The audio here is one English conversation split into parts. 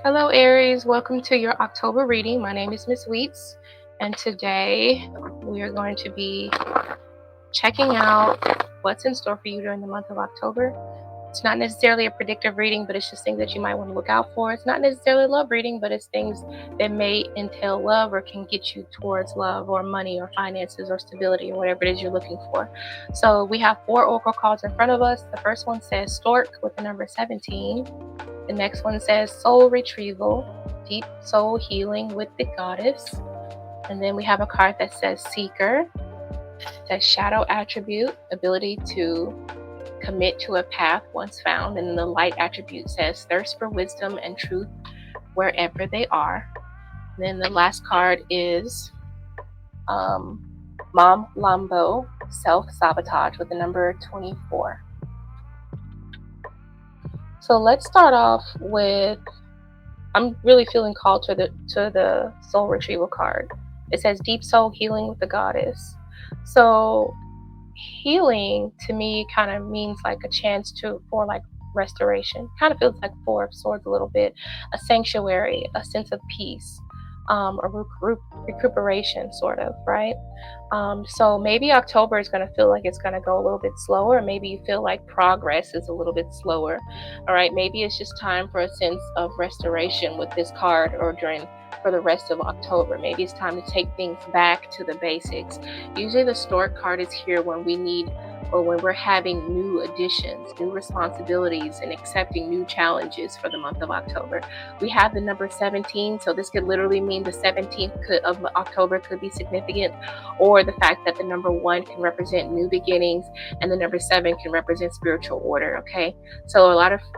Hello, Aries. Welcome to your October reading. My name is Miss Wheats, and today we are going to be checking out what's in store for you during the month of October. It's not necessarily a predictive reading, but it's just things that you might want to look out for. It's not necessarily a love reading, but it's things that may entail love or can get you towards love or money or finances or stability or whatever it is you're looking for. So we have 4 oracle cards in front of us. The first one says Stork with the number 17. The next one says Soul Retrieval, Deep Soul Healing with the Goddess. And then we have a card that says Seeker. It says Shadow Attribute, ability to commit to a path once found. And then the Light Attribute says Thirst for wisdom and truth wherever they are. And then the last card is Mom Lambo, Self-Sabotage with the number 24. So let's start off with, I'm really feeling called to the Soul Retrieval card. It says Deep Soul Healing with the Goddess. So healing to me kind of means like a chance for like restoration. Kind of feels like 4 of Swords a little bit, a sanctuary, a sense of peace, a recuperation sort of, right? So maybe October is going to feel like it's going to go a little bit slower. Maybe you feel like progress is a little bit slower. All right, maybe it's just time for a sense of restoration with this card, or for the rest of October. Maybe it's time to take things back to the basics. Usually the Stork card is here when we need, or when we're having new additions, new responsibilities, and accepting new challenges for the month of October. We have the number 17, so this could literally mean the 17th of October could be significant, or the fact that the number 1 can represent new beginnings and the number 7 can represent spiritual order. Okay, so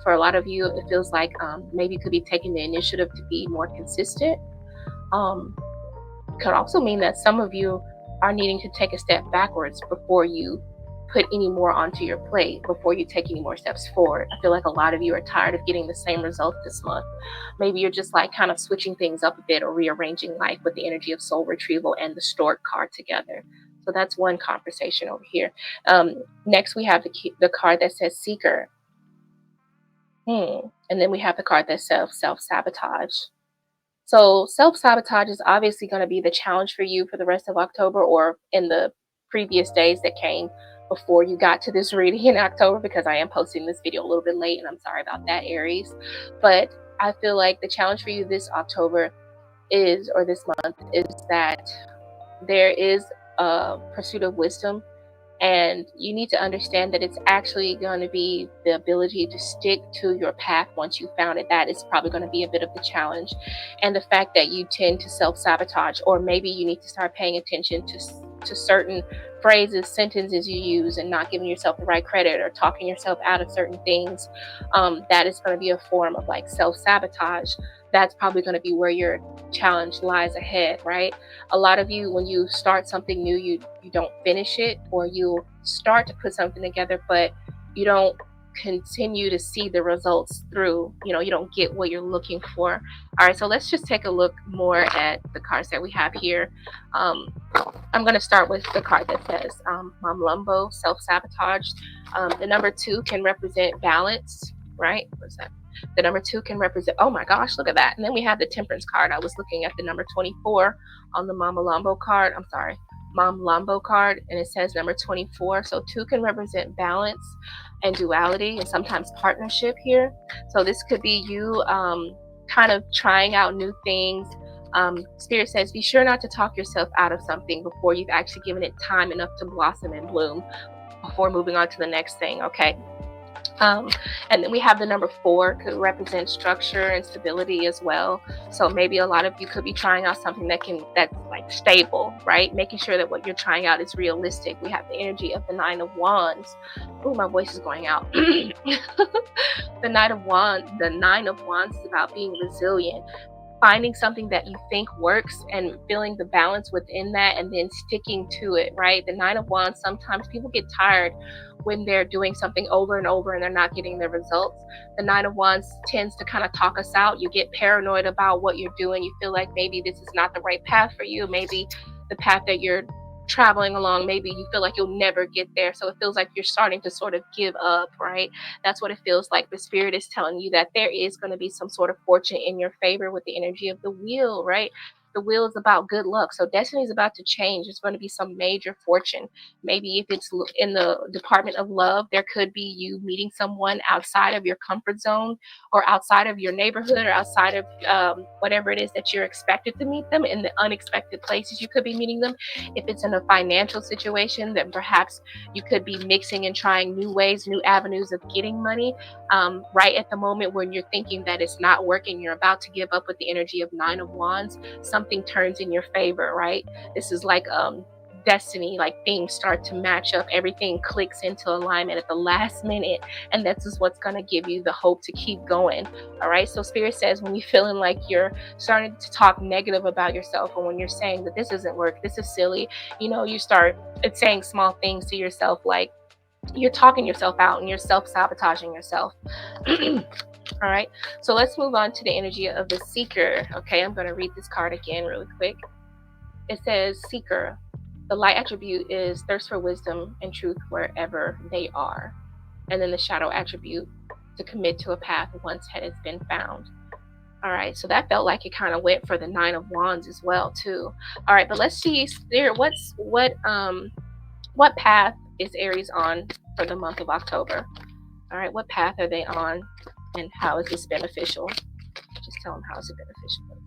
for a lot of you, it feels like maybe you could be taking the initiative to be more consistent. Could also mean that some of you are needing to take a step backwards before you put any more onto your plate, before you take any more steps forward. I feel like a lot of you are tired of getting the same result this month. Maybe you're just like kind of switching things up a bit or rearranging life with the energy of Soul Retrieval and the Stork card together. So that's one conversation over here. Next, we have the card that says Seeker. And then we have the card that says Self-Sabotage. So self-sabotage is obviously going to be the challenge for you for the rest of October, or in the previous days that came before you got to this reading in October, because I am posting this video a little bit late and I'm sorry about that, Aries. But I feel like the challenge for you this October or this month is that there is a pursuit of wisdom, and you need to understand that it's actually going to be the ability to stick to your path once you found it. That is probably going to be a bit of the challenge. And the fact that you tend to self-sabotage, or maybe you need to start paying attention to certain phrases, sentences you use, and not giving yourself the right credit, or talking yourself out of certain things. That is going to be a form of like self-sabotage. That's probably going to be where your challenge lies ahead, right? A lot of you, when you start something new, you don't finish it, or you start to put something together, but you don't continue to see the results through. You don't get what you're looking for. All right, so let's just take a look more at the cards that we have here. I'm going to start with the card that says Mom Lambo, Self-Sabotage. The number 2 can represent balance, right? What's that? The number 2 can represent, oh my gosh, look at that. And then we have the Temperance card. I was looking at the number 24 on the Mom Lambo card, and it says number 24. So 2 can represent balance and duality, and sometimes partnership here. So this could be you kind of trying out new things. Spirit says, be sure not to talk yourself out of something before you've actually given it time enough to blossom and bloom before moving on to the next thing. Okay. And then we have the number 4, could represent structure and stability as well. So maybe a lot of you could be trying out something that's like stable, right? Making sure that what you're trying out is realistic. We have the energy of the 9 of Wands. Oh, my voice is going out. The 9 of Wands is about being resilient, finding something that you think works and feeling the balance within that, and then sticking to it, right? The 9 of Wands, sometimes people get tired when they're doing something over and over and they're not getting the results. The 9 of Wands tends to kind of talk us out. You get paranoid about what you're doing. You feel like maybe this is not the right path for you. Maybe the path that you're traveling along, maybe you feel like you'll never get there, so it feels like you're starting to sort of give up, right? That's what it feels like. The spirit is telling you that there is going to be some sort of fortune in your favor with the energy of the wheel, right? The wheel is about good luck, so destiny is about to change. There's going to be some major fortune. Maybe if it's in the department of love, there could be you meeting someone outside of your comfort zone, or outside of your neighborhood, or outside of whatever it is that you're expected to meet them, in the unexpected places you could be meeting them. If it's in a financial situation, then perhaps you could be mixing and trying new ways, new avenues of getting money. Right at the moment when you're thinking that it's not working, you're about to give up with the energy of Nine of Wands, something turns in your favor, right? This is like destiny, like things start to match up, everything clicks into alignment at the last minute, and that's just what's going to give you the hope to keep going. All right, so spirit says when you're feeling like you're starting to talk negative about yourself, or when you're saying that this doesn't work, this is silly, you start saying small things to yourself, like you're talking yourself out and you're self-sabotaging yourself. All right, so let's move on to the energy of the seeker. Okay, I'm going to read this card again really quick. It says seeker. The light attribute is thirst for wisdom and truth wherever they are. And then the shadow attribute, to commit to a path once it has been found. All right, so that felt like it kind of went for the Nine of Wands as well too. All right, but let's see there. What path is Aries on for the month of October? All right, what path are they on, and how is this beneficial? Just tell them how is it beneficial.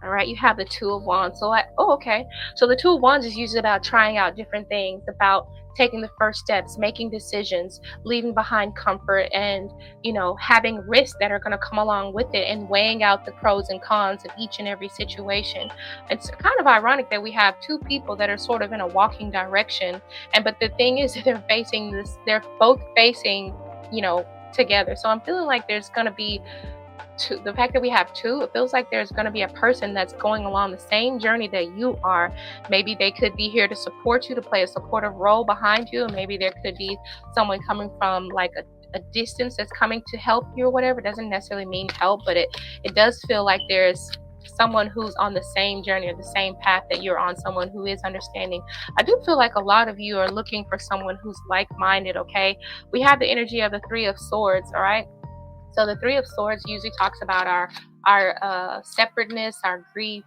All right, you have the Two of Wands. So okay. So the Two of Wands is usually about trying out different things, about taking the first steps, making decisions, leaving behind comfort, and having risks that are going to come along with it, and weighing out the pros and cons of each and every situation. It's kind of ironic that we have two people that are sort of in a walking direction, but the thing is that they're both facing, together. So I'm feeling like there's going to be the fact that we have two, it feels like there's going to be a person that's going along the same journey that you are. Maybe they could be here to support you, to play a supportive role behind you, and maybe there could be someone coming from like a distance that's coming to help you or whatever. It doesn't necessarily mean help, but it does feel like there's someone who's on the same journey or the same path that you're on, someone who is understanding. I do feel like a lot of you are looking for someone who's like-minded. Okay, we have the energy of the Three of Swords. All right, so the Three of Swords usually talks about our separateness, our grief,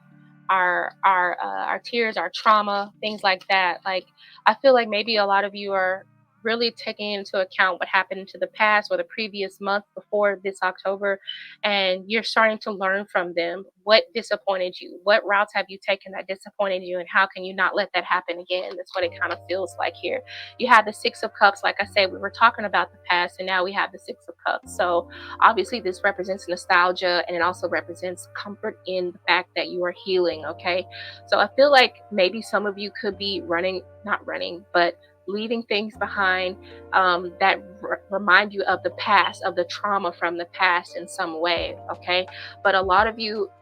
our tears, our trauma, things like that. Like, I feel like maybe a lot of you are really taking into account what happened into the past or the previous month before this October, and you're starting to learn from them. What disappointed you? What routes have you taken that disappointed you, and how can you not let that happen again? That's what it kind of feels like here. You have the Six of Cups. Like I said, we were talking about the past, and now we have the Six of Cups. So obviously this represents nostalgia, and it also represents comfort in the fact that you are healing. Okay, so I feel like maybe some of you could be not running, but leaving things behind that remind you of the past, of the trauma from the past in some way. Okay, but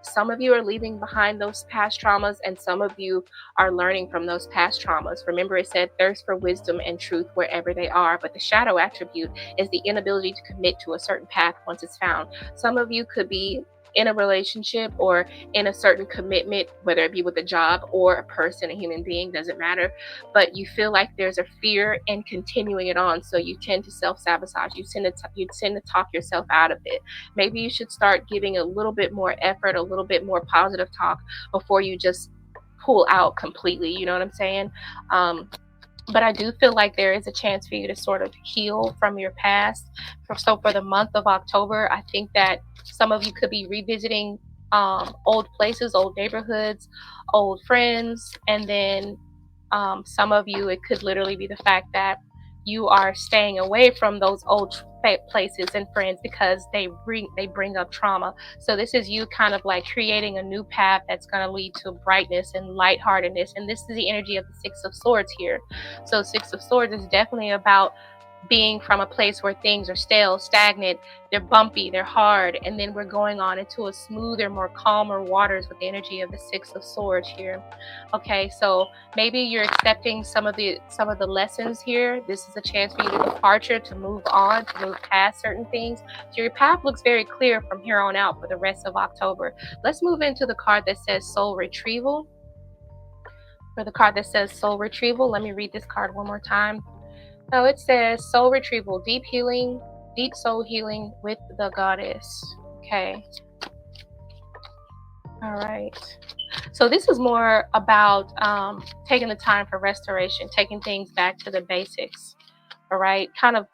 some of you are leaving behind those past traumas, and some of you are learning from those past traumas. Remember, it said thirst for wisdom and truth wherever they are, but the shadow attribute is the inability to commit to a certain path once it's found. Some of you could be in a relationship or in a certain commitment, whether it be with a job or a person, a human being, doesn't matter, but you feel like there's a fear in continuing it on, so you tend to self-sabotage. You tend to talk yourself out of it. Maybe you should start giving a little bit more effort, a little bit more positive talk before you just pull out completely. You know what I'm saying? But I do feel like there is a chance for you to sort of heal from your past. So for the month of October, I think that some of you could be revisiting old places, old neighborhoods, old friends, and then some of you, it could literally be the fact that you are staying away from those old places and friends because they bring up trauma. So this is you kind of like creating a new path that's going to lead to brightness and lightheartedness. And this is the energy of the Six of Swords here. So Six of Swords is definitely about being from a place where things are stale, stagnant, they're bumpy, they're hard, and then we're going on into a smoother, more calmer waters with the energy of the Six of Swords here. Okay, so maybe you're accepting some of the lessons here. This is a chance for you to departure, to move on, to move past certain things. So your path looks very clear from here on out for the rest of October. Let's move into the card that says Soul Retrieval. For the card that says soul retrieval, let me read this card one more time. So it says soul retrieval, deep healing, deep soul healing with the goddess. Okay. All right. So this is more about taking the time for restoration, taking things back to the basics. All right, kind of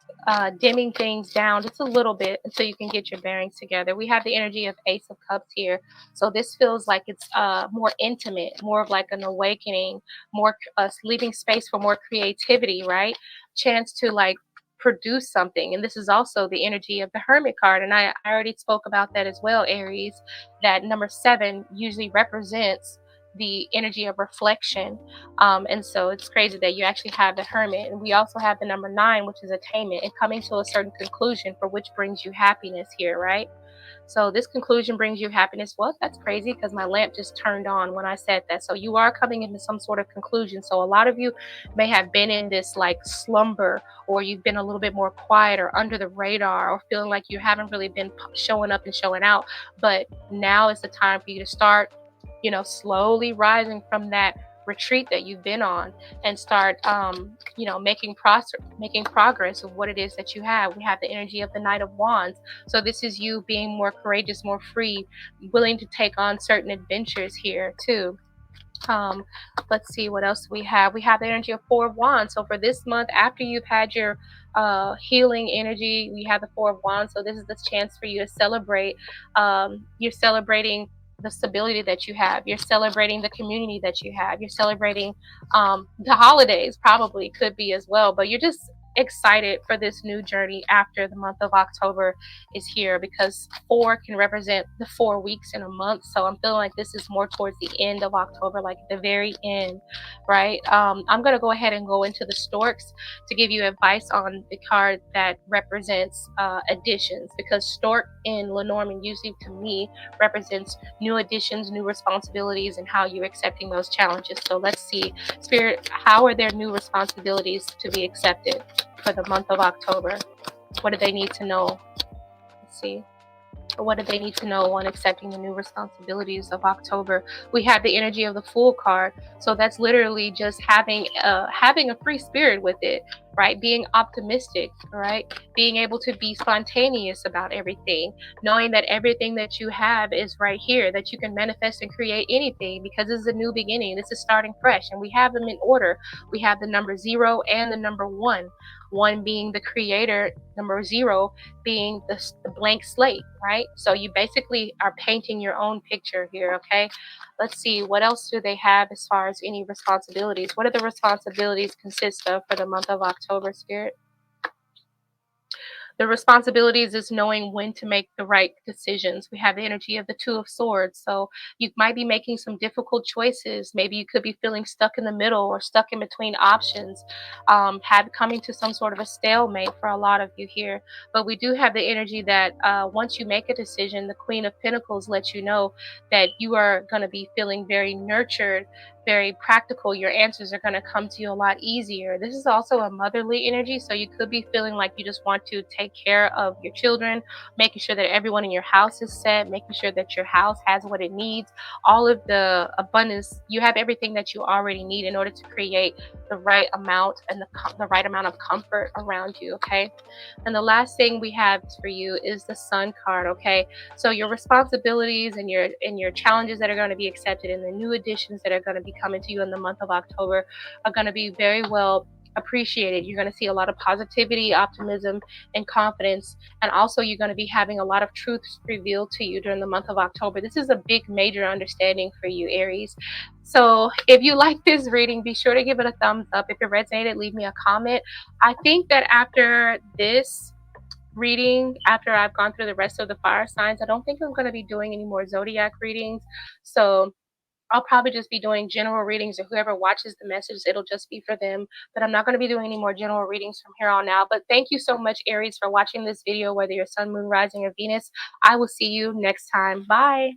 dimming things down just a little bit until you can get your bearings together. We have the energy of Ace of Cups here, so this feels like it's more intimate, more of like an awakening, more leaving space for more creativity, right? Chance to like produce something. And this is also the energy of the Hermit card, and I already spoke about that as well, Aries. That number 7 usually represents the energy of reflection, and so it's crazy that you actually have the Hermit. And we also have the number 9, which is attainment and coming to a certain conclusion, for which brings you happiness here, right? So this conclusion brings you happiness. Well, that's crazy because my lamp just turned on when I said that. So you are coming into some sort of conclusion. So a lot of you may have been in this like slumber, or you've been a little bit more quiet or under the radar, or feeling like you haven't really been showing up and showing out. But now is the time for you to start, slowly rising from that retreat that you've been on, and start making progress of what it is that you have. We have the energy of the Knight of Wands, so this is you being more courageous, more free, willing to take on certain adventures here too. um let's see what else we have. We have the energy of Four of Wands. So for this month, after you've had your healing energy, we have the Four of Wands. So this is the chance for you to celebrate. You're celebrating the stability that you have, you're celebrating the community that you have, you're celebrating the holidays, probably could be as well, but you're just excited for this new journey after the month of October is here, because 4 can represent the 4 weeks in a month. So I'm feeling like this is more towards the end of October, like the very end, right? I'm going to go ahead and go into the Storks to give you advice on the card that represents additions, because Stork in Lenormand usually to me represents new additions, new responsibilities, and how you're accepting those challenges. So let's see, Spirit, how are there new responsibilities to be accepted for the month of October? What do they need to know? Let's see. What do they need to know on accepting the new responsibilities of October? We have the energy of the Fool card. So that's literally just having a free spirit with it, right? Being optimistic, right? Being able to be spontaneous about everything, knowing that everything that you have is right here, that you can manifest and create anything, because this is a new beginning. This is starting fresh, and we have them in order. We have the number 0 and the number 1. 1 being the creator, number 0 being the blank slate, right? So you basically are painting your own picture here, okay? Let's see, what else do they have as far as any responsibilities? What do the responsibilities consist of for the month of October, Spirit? The responsibilities is knowing when to make the right decisions. We have the energy of the Two of Swords. So you might be making some difficult choices. Maybe you could be feeling stuck in the middle or stuck in between options, have coming to some sort of a stalemate for a lot of you here. But we do have the energy that once you make a decision, the Queen of Pentacles lets you know that you are going to be feeling very nurtured, very practical. Your answers are going to come to you a lot easier. This is also a motherly energy, so you could be feeling like you just want to take care of your children, making sure that everyone in your house is set, making sure that your house has what it needs, all of the abundance. You have everything that you already need in order to create the right amount and the right amount of comfort around you, okay? And the last thing we have for you is the Sun card, okay? So your responsibilities and your challenges that are going to be accepted, and the new additions that are going to be coming to you in the month of October are going to be very well appreciated. You're going to see a lot of positivity, optimism, and confidence. And also you're going to be having a lot of truths revealed to you during the month of October. This is a big major understanding for you, Aries. So if you like this reading, be sure to give it a thumbs up. If it resonated, leave me a comment. I think that after this reading, after I've gone through the rest of the fire signs, I don't think I'm going to be doing any more zodiac readings. So I'll probably just be doing general readings, or whoever watches the message, it'll just be for them. But I'm not going to be doing any more general readings from here on out. But thank you so much, Aries, for watching this video, whether you're Sun, Moon, Rising, or Venus. I will see you next time. Bye.